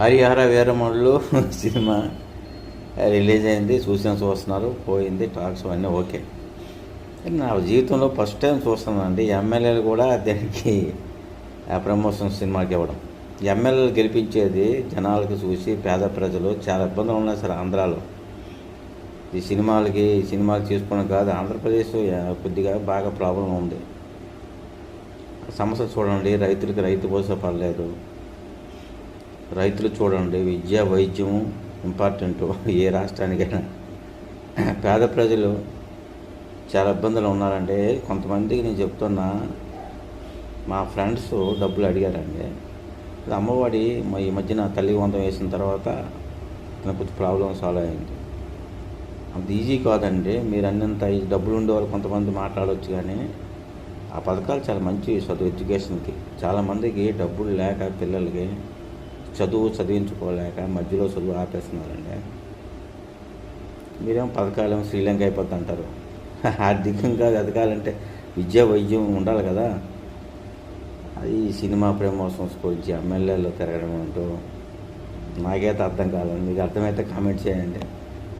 Harihara Veeramallu cinema release అయింది, చూస్తున్నారు, పోయింది, టాక్స్ అన్నీ ఓకే. నా జీవితంలో ఫస్ట్ టైం చూస్తున్నానండి ఎమ్మెల్యేలు కూడా దానికి ప్రమోషన్ సినిమాకి ఇవ్వడం. ఎమ్మెల్యేలు గెలిపించేది జనాలకు చూసి పేద ప్రజలు చాలా ఇబ్బందులు ఉన్నాయి సార్ ఆంధ్రాలో. ఈ సినిమాలు తీసుకోవడం కాదు, ఆంధ్రప్రదేశ్ కొద్దిగా బాగా ప్రాబ్లం ఉంది. సమస్య చూడండి, రైతులకి రైతు భరోసా పడలేదు. రైతులు చూడండి, విద్య వైద్యం ఇంపార్టెంట్ ఏ రాష్ట్రానికైనా. పేద ప్రజలు చాలా ఇబ్బందులు ఉన్నారంటే కొంతమందికి నేను చెప్తున్నా, మా ఫ్రెండ్స్ డబ్బులు అడిగారండి. అమ్మఒడి ఈ మధ్యన తల్లి వందం వేసిన తర్వాత నాకు కొంచెం ప్రాబ్లం సాల్వ్ అయింది. అంత ఈజీ కాదండి. మీరు అన్నంత ఈ డబ్బులు ఉండేవాళ్ళు కొంతమంది మాట్లాడవచ్చు, కానీ ఆ పథకాలు చాలా మంచి ఎడ్యుకేషన్కి. చాలామందికి డబ్బులు లేక పిల్లలకి చదివించుకోలేక మధ్యలో చదువు ఆపేస్తున్నారండి. మీరేమో పథకాలేమో శ్రీలంక అయిపోద్ది అంటారు. ఆర్థికంగా ఎదగాలంటే విద్య వైద్యం ఉండాలి కదా. అది సినిమా ప్రమోషన్స్ గురించి ఎమ్మెల్యేలో తిరగడం అంటూ నాకైతే అర్థం కాలేదు. మీకు అర్థమైతే కామెంట్ చేయండి.